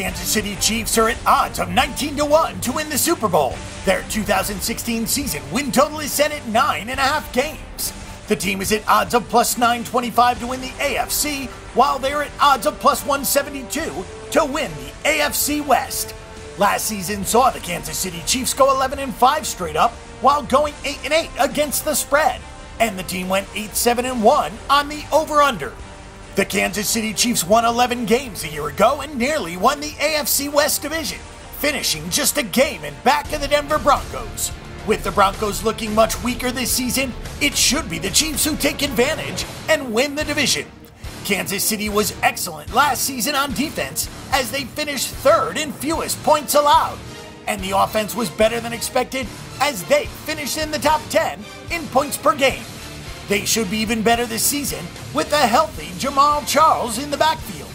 Kansas City Chiefs are at odds of 19-1 to win the Super Bowl. Their 2016 season win total is set at 9.5 games. The team is at odds of plus 925 to win the AFC, while they're at odds of plus 172 to win the AFC West. Last season saw the Kansas City Chiefs go 11-5 straight up, while going 8-8 against the spread, and the team went 8-7-1 on the over-under. The Kansas City Chiefs won 11 games a year ago and nearly won the AFC West division, finishing just a game in back of the Denver Broncos. With the Broncos looking much weaker this season, it should be the Chiefs who take advantage and win the division. Kansas City was excellent last season on defense as they finished third in fewest points allowed, and the offense was better than expected as they finished in the top 10 in points per game. They should be even better this season with a healthy Jamaal Charles in the backfield.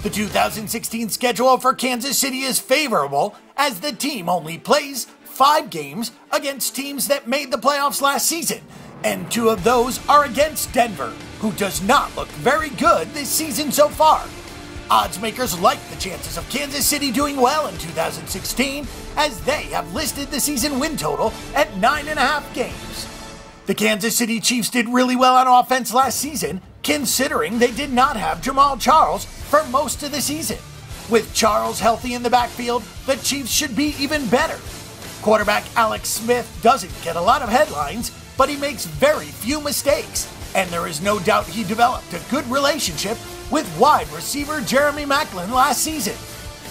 The 2016 schedule for Kansas City is favorable as the team only plays 5 games against teams that made the playoffs last season, and 2 of those are against Denver, who does not look very good this season so far. Odds makers like the chances of Kansas City doing well in 2016 as they have listed the season win total at 9.5 games. The Kansas City Chiefs did really well on offense last season, considering they did not have Jamaal Charles for most of the season. With Charles healthy in the backfield, the Chiefs should be even better. Quarterback Alex Smith doesn't get a lot of headlines, but he makes very few mistakes, and there is no doubt he developed a good relationship with wide receiver Jeremy Maclin last season.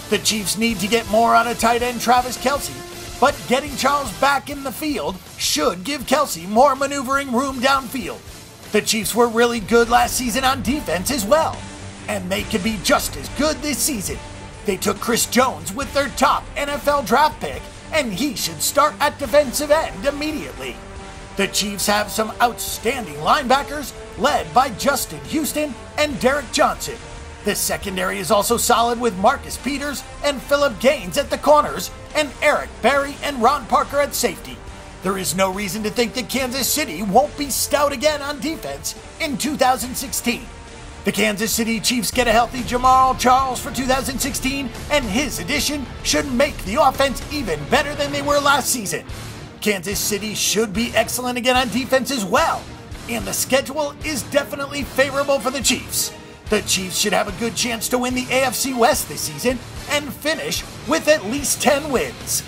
The Chiefs need to get more out of tight end Travis Kelce, but getting Charles back in the field should give Kelce more maneuvering room downfield. The Chiefs were really good last season on defense as well, and they could be just as good this season. They took Chris Jones with their top NFL draft pick, and he should start at defensive end immediately. The Chiefs have some outstanding linebackers led by Justin Houston and Derek Johnson. The secondary is also solid with Marcus Peters and Philip Gaines at the corners and Eric Berry and Ron Parker at safety. There is no reason to think that Kansas City won't be stout again on defense in 2016. The Kansas City Chiefs get a healthy Jamaal Charles for 2016, and his addition should make the offense even better than they were last season. Kansas City should be excellent again on defense as well, and the schedule is definitely favorable for the Chiefs. The Chiefs should have a good chance to win the AFC West this season and finish with at least 10 wins.